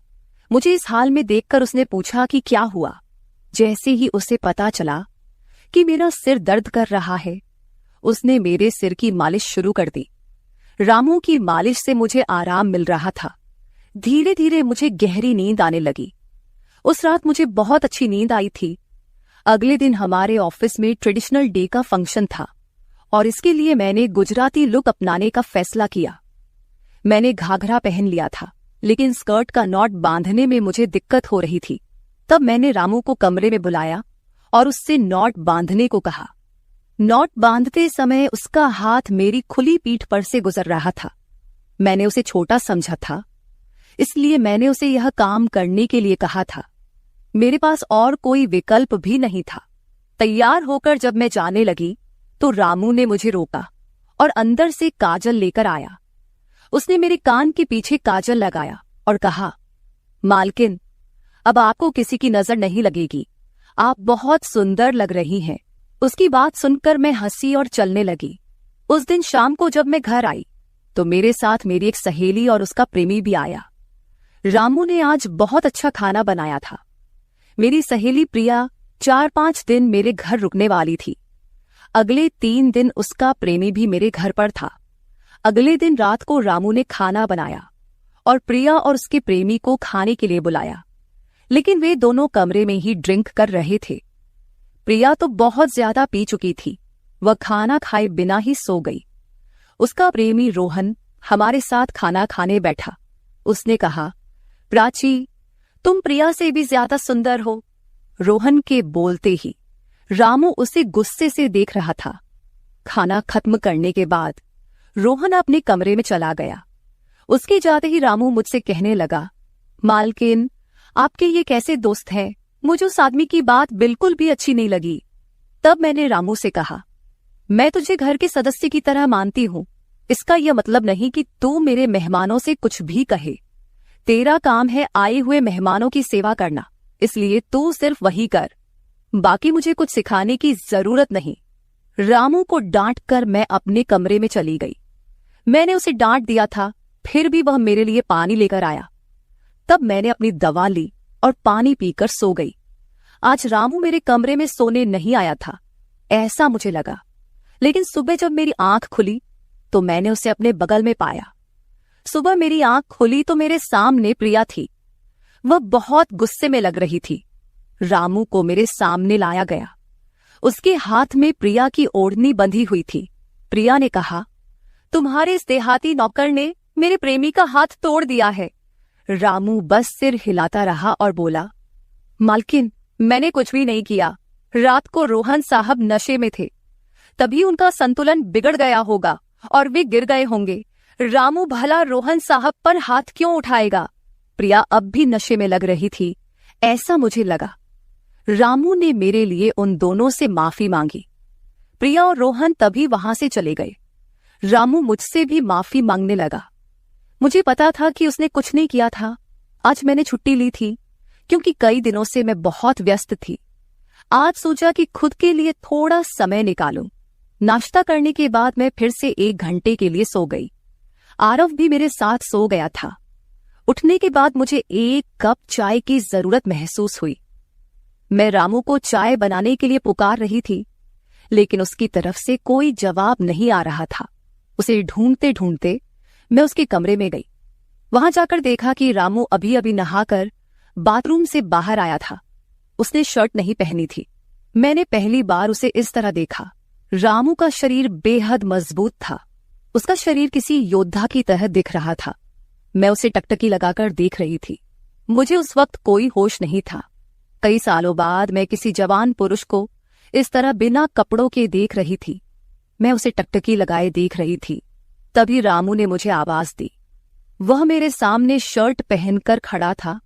मुझे इस हाल में देखकर उसने पूछा कि क्या हुआ। जैसे ही उसे पता चला कि मेरा सिर दर्द कर रहा है, उसने मेरे सिर की मालिश शुरू कर दी। रामू की मालिश से मुझे आराम मिल रहा था। धीरे धीरे मुझे गहरी नींद आने लगी। उस रात मुझे बहुत अच्छी नींद आई थी। अगले दिन हमारे ऑफिस में ट्रेडिशनल डे का फंक्शन था और इसके लिए मैंने गुजराती लुक अपनाने का फैसला किया। मैंने घाघरा पहन लिया था, लेकिन स्कर्ट का नॉट बांधने में मुझे दिक्कत हो रही थी। तब मैंने रामू को कमरे में बुलाया और उससे नॉट बांधने को कहा। नॉट बांधते समय उसका हाथ मेरी खुली पीठ पर से गुजर रहा था। मैंने उसे छोटा समझा था, इसलिए मैंने उसे यह काम करने के लिए कहा था। मेरे पास और कोई विकल्प भी नहीं था। तैयार होकर जब मैं जाने लगी तो रामू ने मुझे रोका और अंदर से काजल लेकर आया। उसने मेरे कान के पीछे काजल लगाया और कहा, मालकिन, अब आपको किसी की नजर नहीं लगेगी। आप बहुत सुंदर लग रही हैं। उसकी बात सुनकर मैं हंसी और चलने लगी। उस दिन शाम को जब मैं घर आई तो मेरे साथ मेरी एक सहेली और उसका प्रेमी भी आया। रामू ने आज बहुत अच्छा खाना बनाया था। मेरी सहेली प्रिया 4-5 दिन मेरे घर रुकने वाली थी। अगले 3 दिन उसका प्रेमी भी मेरे घर पर था। अगले दिन रात को रामू ने खाना बनाया और प्रिया और उसके प्रेमी को खाने के लिए बुलाया, लेकिन वे दोनों कमरे में ही ड्रिंक कर रहे थे। प्रिया तो बहुत ज्यादा पी चुकी थी। वह खाना खाए बिना ही सो गई। उसका प्रेमी रोहन हमारे साथ खाना खाने बैठा। उसने कहा, प्राची, तुम प्रिया से भी ज्यादा सुंदर हो। रोहन के बोलते ही रामू उसे गुस्से से देख रहा था। खाना खत्म करने के बाद रोहन अपने कमरे में चला गया। उसके जाते ही रामू मुझसे कहने लगा, मालकिन, आपके ये कैसे दोस्त हैं? मुझे उस आदमी की बात बिल्कुल भी अच्छी नहीं लगी। तब मैंने रामू से कहा, मैं तुझे घर के सदस्य की तरह मानती हूँ, इसका यह मतलब नहीं कि तू मेरे मेहमानों से कुछ भी कहे। तेरा काम है आए हुए मेहमानों की सेवा करना, इसलिए तू सिर्फ वही कर, बाकी मुझे कुछ सिखाने की जरूरत नहीं। रामू को डांट कर मैं अपने कमरे में चली गई। मैंने उसे डांट दिया था, फिर भी वह मेरे लिए पानी लेकर आया। तब मैंने अपनी दवा ली और पानी पीकर सो गई। आज रामू मेरे कमरे में सोने नहीं आया था, ऐसा मुझे लगा। लेकिन सुबह जब मेरी आंख खुली तो मैंने उसे अपने बगल में पाया। सुबह मेरी आंख खुली तो मेरे सामने प्रिया थी। वह बहुत गुस्से में लग रही थी। रामू को मेरे सामने लाया गया। उसके हाथ में प्रिया की ओढ़नी बंधी हुई थी। प्रिया ने कहा, तुम्हारे इस देहाती नौकर ने मेरे प्रेमी का हाथ तोड़ दिया है। रामू बस सिर हिलाता रहा और बोला, मालकिन, मैंने कुछ भी नहीं किया। रात को रोहन साहब नशे में थे, तभी उनका संतुलन बिगड़ गया होगा और वे गिर गए होंगे। रामू भला रोहन साहब पर हाथ क्यों उठाएगा? प्रिया अब भी नशे में लग रही थी, ऐसा मुझे लगा। रामू ने मेरे लिए उन दोनों से माफी मांगी। प्रिया और रोहन तभी वहां से चले गए। रामू मुझसे भी माफी मांगने लगा। मुझे पता था कि उसने कुछ नहीं किया था। आज मैंने छुट्टी ली थी क्योंकि कई दिनों से मैं बहुत व्यस्त थी। आज सोचा कि खुद के लिए थोड़ा समय निकालूं। नाश्ता करने के बाद मैं फिर से 1 घंटे के लिए सो गई। आरव भी मेरे साथ सो गया था। उठने के बाद मुझे 1 कप चाय की जरूरत महसूस हुई। मैं रामू को चाय बनाने के लिए पुकार रही थी, लेकिन उसकी तरफ से कोई जवाब नहीं आ रहा था। उसे ढूंढते ढूंढते मैं उसके कमरे में गई। वहां जाकर देखा कि रामू अभी अभी नहाकर बाथरूम से बाहर आया था। उसने शर्ट नहीं पहनी थी। मैंने पहली बार उसे इस तरह देखा। रामू का शरीर बेहद मजबूत था। उसका शरीर किसी योद्धा की तरह दिख रहा था। मैं उसे टकटकी लगाकर देख रही थी। मुझे उस वक्त कोई होश नहीं था। कई सालों बाद मैं किसी जवान पुरुष को इस तरह बिना कपड़ों के देख रही थी। मैं उसे टकटकी लगाए देख रही थी। तभी रामू ने मुझे आवाज दी। वह मेरे सामने शर्ट पहनकर खड़ा था,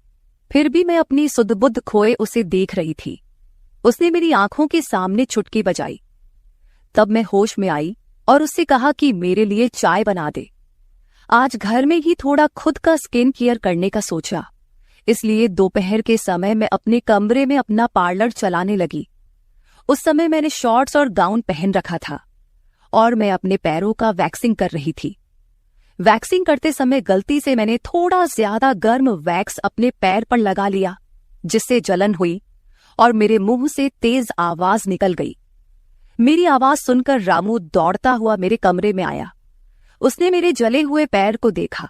फिर भी मैं अपनी सुध-बुध खोए उसे देख रही थी। उसने मेरी आंखों के सामने चुटकी बजाई। तब मैं होश में आई और उससे कहा कि मेरे लिए चाय बना दे। आज घर में ही थोड़ा खुद का स्किन केयर करने का सोचा, इसलिए दोपहर के समय मैं अपने कमरे में अपना पार्लर चलाने लगी। उस समय मैंने शॉर्ट्स और गाउन पहन रखा था और मैं अपने पैरों का वैक्सिंग कर रही थी। वैक्सिंग करते समय गलती से मैंने थोड़ा ज्यादा गर्म वैक्स अपने पैर पर लगा लिया, जिससे जलन हुई और मेरे मुंह से तेज आवाज निकल गई। मेरी आवाज सुनकर रामू दौड़ता हुआ मेरे कमरे में आया। उसने मेरे जले हुए पैर को देखा।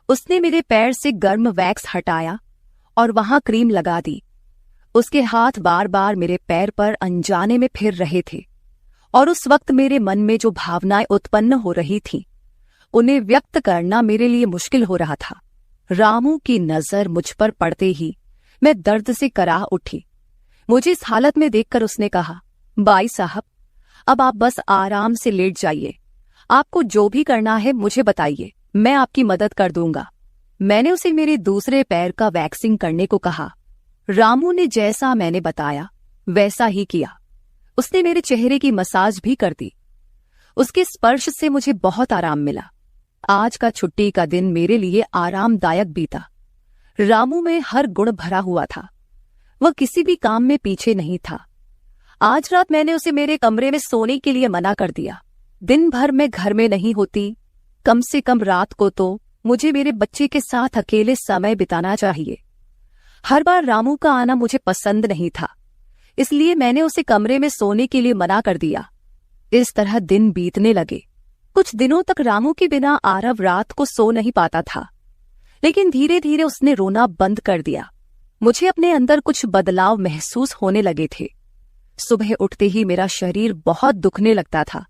उसने मेरे पैर से गर्म वैक्स हटाया और वहां क्रीम लगा दी। उसके हाथ बार बार मेरे पैर पर अनजाने में फिर रहे थे और उस वक्त मेरे मन में जो भावनाएं उत्पन्न हो रही थीं, उन्हें व्यक्त करना मेरे लिए मुश्किल हो रहा था। रामू की नजर मुझ पर पड़ते ही मैं दर्द से कराह उठी। मुझे इस हालत में देखकर उसने कहा, भाई साहब, अब आप बस आराम से लेट जाइए। आपको जो भी करना है मुझे बताइए, मैं आपकी मदद कर दूंगा। मैंने उसे मेरे दूसरे पैर का वैक्सिंग करने को कहा। रामू ने जैसा मैंने बताया वैसा ही किया। उसने मेरे चेहरे की मसाज भी कर दी। उसके स्पर्श से मुझे बहुत आराम मिला। आज का छुट्टी का दिन मेरे लिए आरामदायक बीता। रामू में हर गुण भरा हुआ था। वह किसी भी काम में पीछे नहीं था। आज रात मैंने उसे मेरे कमरे में सोने के लिए मना कर दिया। दिन भर मैं घर में नहीं होती, कम से कम रात को तो मुझे मेरे बच्चे के साथ अकेले समय बिताना चाहिए। हर बार रामू का आना मुझे पसंद नहीं था, इसलिए मैंने उसे कमरे में सोने के लिए मना कर दिया। इस तरह दिन बीतने लगे। कुछ दिनों तक रामू के बिना आरव रात को सो नहीं पाता था, लेकिन धीरे धीरे उसने रोना बंद कर दिया। मुझे अपने अंदर कुछ बदलाव महसूस होने लगे थे। सुबह उठते ही मेरा शरीर बहुत दुखने लगता था।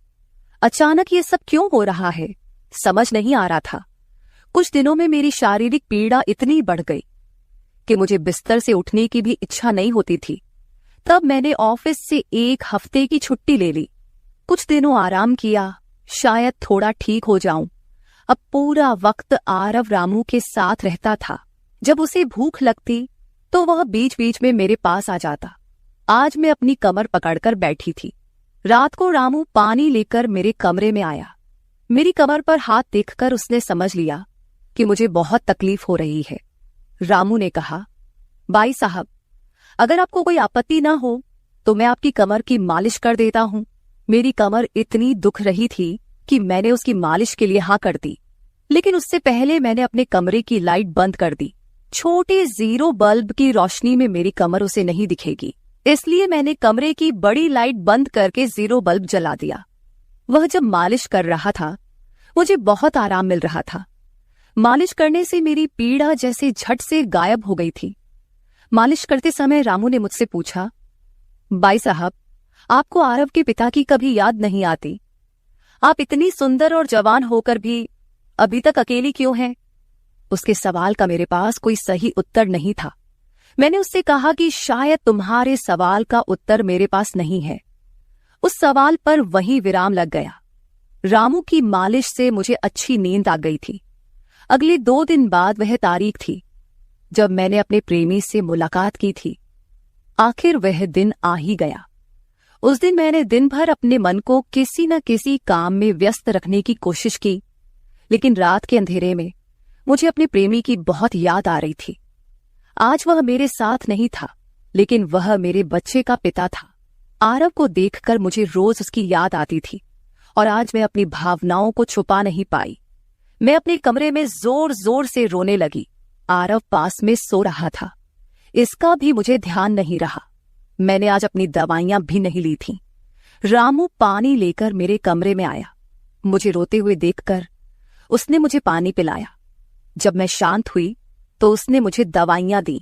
अचानक ये सब क्यों हो रहा है, समझ नहीं आ रहा था। कुछ दिनों में मेरी शारीरिक पीड़ा इतनी बढ़ गई कि मुझे बिस्तर से उठने की भी इच्छा नहीं होती थी। तब मैंने ऑफिस से 1 हफ्ते की छुट्टी ले ली। कुछ दिनों आराम किया, शायद थोड़ा ठीक हो जाऊं। अब पूरा वक्त आरव रामू के साथ रहता था। जब उसे भूख लगती तो वह बीच बीच में मेरे पास आ जाता। आज मैं अपनी कमर पकड़कर बैठी थी। रात को रामू पानी लेकर मेरे कमरे में आया। मेरी कमर पर हाथ देखकर उसने समझ लिया कि मुझे बहुत तकलीफ हो रही है। रामू ने कहा, भाई साहब, अगर आपको कोई आपत्ति ना हो तो मैं आपकी कमर की मालिश कर देता हूं। मेरी कमर इतनी दुख रही थी कि मैंने उसकी मालिश के लिए हाँ कर दी, लेकिन उससे पहले मैंने अपने कमरे की लाइट बंद कर दी। छोटे 0 बल्ब की रोशनी में मेरी कमर उसे नहीं दिखेगी, इसलिए मैंने कमरे की बड़ी लाइट बंद करके 0 बल्ब जला दिया। वह जब मालिश कर रहा था मुझे बहुत आराम मिल रहा था। मालिश करने से मेरी पीड़ा जैसे झट से गायब हो गई थी। मालिश करते समय रामू ने मुझसे पूछा, भाई साहब, आपको आरव के पिता की कभी याद नहीं आती? आप इतनी सुंदर और जवान होकर भी अभी तक अकेली क्यों हैं? उसके सवाल का मेरे पास कोई सही उत्तर नहीं था। मैंने उससे कहा कि शायद तुम्हारे सवाल का उत्तर मेरे पास नहीं है। उस सवाल पर वहीं विराम लग गया। रामू की मालिश से मुझे अच्छी नींद आ गई थी। अगले 2 दिन बाद वह तारीख थी जब मैंने अपने प्रेमी से मुलाकात की थी। आखिर वह दिन आ ही गया। उस दिन मैंने दिन भर अपने मन को किसी न किसी काम में व्यस्त रखने की कोशिश की, लेकिन रात के अंधेरे में मुझे अपने प्रेमी की बहुत याद आ रही थी। आज वह मेरे साथ नहीं था, लेकिन वह मेरे बच्चे का पिता था। आरव को देखकर मुझे रोज उसकी याद आती थी और आज मैं अपनी भावनाओं को छुपा नहीं पाई। मैं अपने कमरे में जोर जोर से रोने लगी। आरव पास में सो रहा था, इसका भी मुझे ध्यान नहीं रहा। मैंने आज अपनी दवाइयां भी नहीं ली थीं। रामू पानी लेकर मेरे कमरे में आया। मुझे रोते हुए देखकर उसने मुझे पानी पिलाया। जब मैं शांत हुई तो उसने मुझे दवाइयां दी।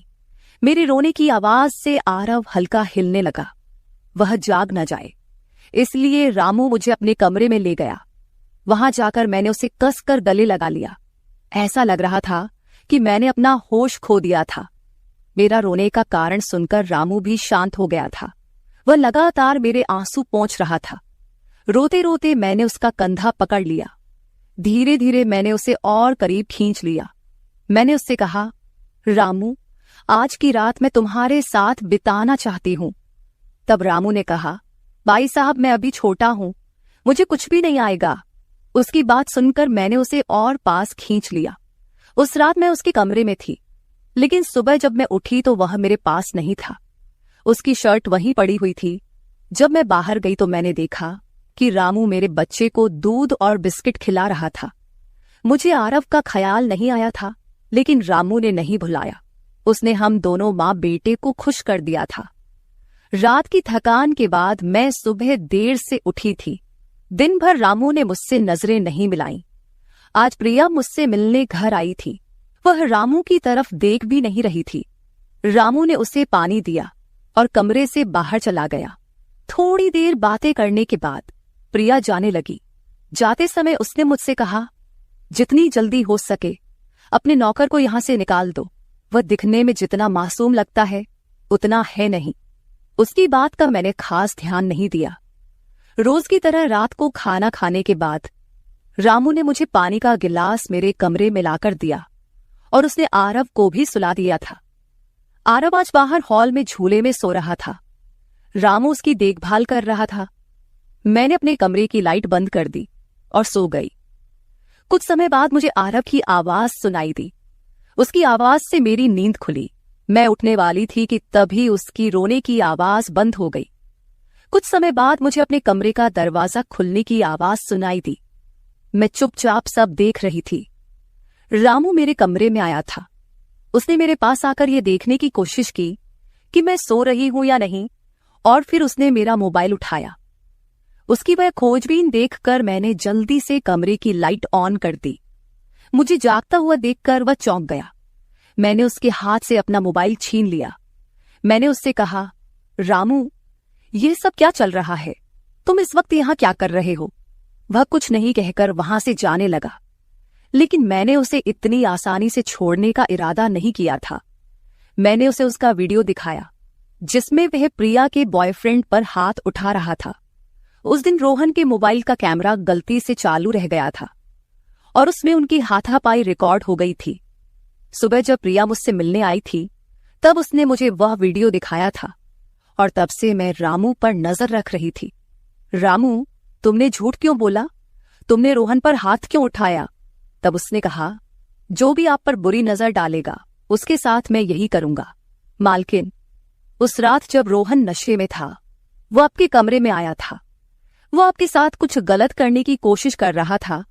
मेरे रोने की आवाज से आरव हल्का हिलने लगा। वह जाग न जाए, इसलिए रामू मुझे अपने कमरे में ले गया। वहां जाकर मैंने उसे कसकर गले लगा लिया। ऐसा लग रहा था कि मैंने अपना होश खो दिया था। मेरा रोने का कारण सुनकर रामू भी शांत हो गया था। वह लगातार मेरे आंसू पोंछ रहा था। रोते रोते मैंने उसका कंधा पकड़ लिया। धीरे धीरे मैंने उसे और करीब खींच लिया। मैंने उससे कहा, रामू, आज की रात मैं तुम्हारे साथ बिताना चाहती हूं। तब रामू ने कहा, भाई साहब, मैं अभी छोटा हूं, मुझे कुछ भी नहीं आएगा। उसकी बात सुनकर मैंने उसे और पास खींच लिया। उस रात मैं उसके कमरे में थी, लेकिन सुबह जब मैं उठी तो वह मेरे पास नहीं था। उसकी शर्ट वहीं पड़ी हुई थी। जब मैं बाहर गई तो मैंने देखा कि रामू मेरे बच्चे को दूध और बिस्किट खिला रहा था। मुझे आरव का ख्याल नहीं आया था, लेकिन रामू ने नहीं भुलाया। उसने हम दोनों माँ बेटे को खुश कर दिया था। रात की थकान के बाद मैं सुबह देर से उठी थी। दिन भर रामू ने मुझसे नजरें नहीं मिलाईं। आज प्रिया मुझसे मिलने घर आई थी। वह रामू की तरफ देख भी नहीं रही थी। रामू ने उसे पानी दिया और कमरे से बाहर चला गया। थोड़ी देर बातें करने के बाद प्रिया जाने लगी। जाते समय उसने मुझसे कहा, जितनी जल्दी हो सके अपने नौकर को यहां से निकाल दो। वह दिखने में जितना मासूम लगता है उतना है नहीं। उसकी बात का मैंने खास ध्यान नहीं दिया। रोज की तरह रात को खाना खाने के बाद रामू ने मुझे पानी का गिलास मेरे कमरे में लाकर दिया और उसने आरव को भी सुला दिया था। आरव आज बाहर हॉल में झूले में सो रहा था। रामू उसकी देखभाल कर रहा था। मैंने अपने कमरे की लाइट बंद कर दी और सो गई। कुछ समय बाद मुझे आरव की आवाज सुनाई दी। उसकी आवाज से मेरी नींद खुली। मैं उठने वाली थी कि तभी उसकी रोने की आवाज बंद हो गई। कुछ समय बाद मुझे अपने कमरे का दरवाजा खुलने की आवाज सुनाई दी। मैं चुपचाप सब देख रही थी। रामू मेरे कमरे में आया था। उसने मेरे पास आकर यह देखने की कोशिश की कि मैं सो रही हूं या नहीं, और फिर उसने मेरा मोबाइल उठाया। उसकी वह खोजबीन देखकर मैंने जल्दी से कमरे की लाइट ऑन कर दी। मुझे जागता हुआ देखकर वह चौंक गया। मैंने उसके हाथ से अपना मोबाइल छीन लिया। मैंने उससे कहा, रामू, ये सब क्या चल रहा है? तुम इस वक्त यहां क्या कर रहे हो? वह कुछ नहीं कहकर वहां से जाने लगा, लेकिन मैंने उसे इतनी आसानी से छोड़ने का इरादा नहीं किया था। मैंने उसे उसका वीडियो दिखाया जिसमें वह प्रिया के बॉयफ्रेंड पर हाथ उठा रहा था। उस दिन रोहन के मोबाइल का कैमरा गलती से चालू रह गया था और उसमें उनकी हाथापाई रिकॉर्ड हो गई थी। सुबह जब प्रिया मुझसे मिलने आई थी तब उसने मुझे वह वीडियो दिखाया था और तब से मैं रामू पर नजर रख रही थी। रामू, तुमने झूठ क्यों बोला? तुमने रोहन पर हाथ क्यों उठाया? तब उसने कहा, जो भी आप पर बुरी नजर डालेगा उसके साथ मैं यही करूंगा। मालकिन, उस रात जब रोहन नशे में था, वो आपके कमरे में आया था। वो आपके साथ कुछ गलत करने की कोशिश कर रहा था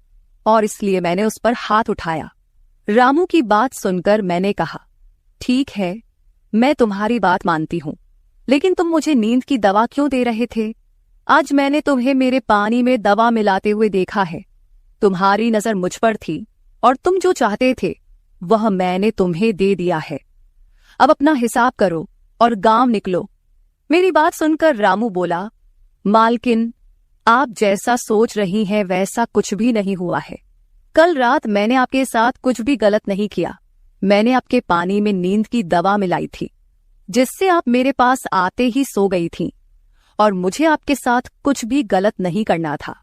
और इसलिए मैंने उस पर हाथ उठाया। रामू की बात सुनकर मैंने कहा, ठीक है, मैं तुम्हारी बात मानती हूं, लेकिन तुम मुझे नींद की दवा क्यों दे रहे थे? आज मैंने तुम्हें मेरे पानी में दवा मिलाते हुए देखा है। तुम्हारी नजर मुझ पर थी और तुम जो चाहते थे वह मैंने तुम्हें दे दिया है। अब अपना हिसाब करो और गांव निकलो। मेरी बात सुनकर रामू बोला, मालकिन, आप जैसा सोच रही हैं वैसा कुछ भी नहीं हुआ है। कल रात मैंने आपके साथ कुछ भी गलत नहीं किया। मैंने आपके पानी में नींद की दवा मिलाई थी, जिससे आप मेरे पास आते ही सो गई थीं, और मुझे आपके साथ कुछ भी गलत नहीं करना था।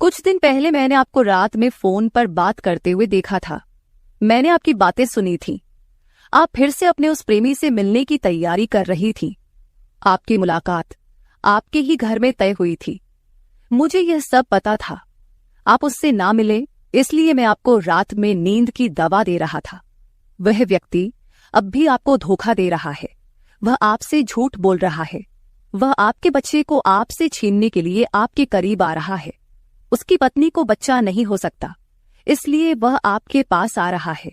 कुछ दिन पहले मैंने आपको रात में फोन पर बात करते हुए देखा था। मैंने आपकी बातें सुनी थी। आप फिर से अपने उस प्रेमी से मिलने की तैयारी कर रही थी। आपकी मुलाकात आपके ही घर में तय हुई थी। मुझे यह सब पता था। आप उससे ना मिले, इसलिए मैं आपको रात में नींद की दवा दे रहा था। वह व्यक्ति अब भी आपको धोखा दे रहा है। वह आपसे झूठ बोल रहा है। वह आपके बच्चे को आपसे छीनने के लिए आपके करीब आ रहा है। उसकी पत्नी को बच्चा नहीं हो सकता, इसलिए वह आपके पास आ रहा है।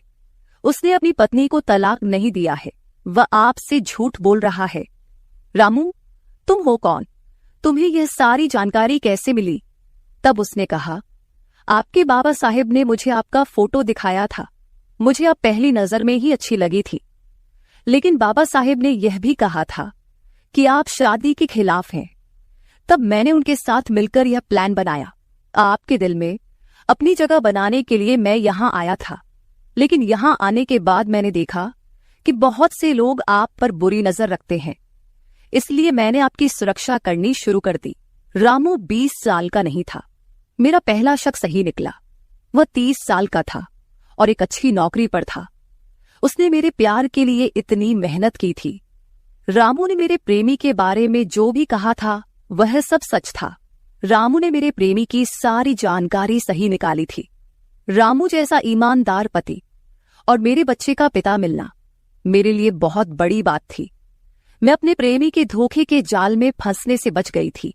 उसने अपनी पत्नी को तलाक नहीं दिया है। वह आपसे झूठ बोल रहा है। रामू, तुम हो कौन? तुम्हें यह सारी जानकारी कैसे मिली? तब उसने कहा, आपके बाबा साहिब ने मुझे आपका फोटो दिखाया था। मुझे आप पहली नजर में ही अच्छी लगी थी, लेकिन बाबा साहिब ने यह भी कहा था कि आप शादी के खिलाफ हैं। तब मैंने उनके साथ मिलकर यह प्लान बनाया। आपके दिल में अपनी जगह बनाने के लिए मैं यहां आया था, लेकिन यहां आने के बाद मैंने देखा कि बहुत से लोग आप पर बुरी नजर रखते हैं, इसलिए मैंने आपकी सुरक्षा करनी शुरू कर दी। रामू 20 साल का नहीं था। मेरा पहला शक सही निकला। वह 30 साल का था और एक अच्छी नौकरी पर था। उसने मेरे प्यार के लिए इतनी मेहनत की थी। रामू ने मेरे प्रेमी के बारे में जो भी कहा था वह सब सच था। रामू ने मेरे प्रेमी की सारी जानकारी सही निकाली थी। रामू जैसा ईमानदार पति और मेरे बच्चे का पिता मिलना मेरे लिए बहुत बड़ी बात थी। मैं अपने प्रेमी के धोखे के जाल में फंसने से बच गई थी।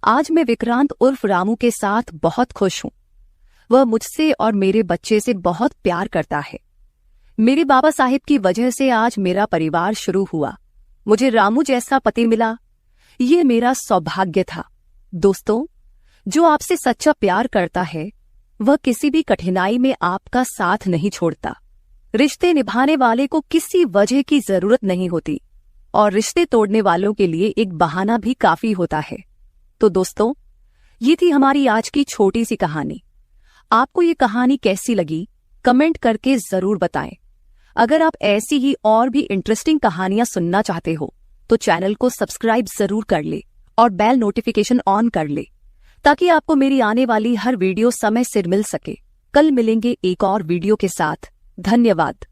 आज मैं विक्रांत उर्फ रामू के साथ बहुत खुश हूं। वह मुझसे और मेरे बच्चे से बहुत प्यार करता है। मेरे बाबा साहिब की वजह से आज मेरा परिवार शुरू हुआ। मुझे रामू जैसा पति मिला, ये मेरा सौभाग्य था। दोस्तों, जो आपसे सच्चा प्यार करता है वह किसी भी कठिनाई में आपका साथ नहीं छोड़ता। रिश्ते निभाने वाले को किसी वजह की जरूरत नहीं होती और रिश्ते तोड़ने वालों के लिए एक बहाना भी काफी होता है। तो दोस्तों, ये थी हमारी आज की छोटी सी कहानी। आपको ये कहानी कैसी लगी कमेंट करके जरूर बताएं। अगर आप ऐसी ही और भी इंटरेस्टिंग कहानियां सुनना चाहते हो तो चैनल को सब्सक्राइब जरूर कर ले और बेल नोटिफिकेशन ऑन कर ले, ताकि आपको मेरी आने वाली हर वीडियो समय सिर मिल सके। कल मिलेंगे एक और वीडियो के साथ। धन्यवाद।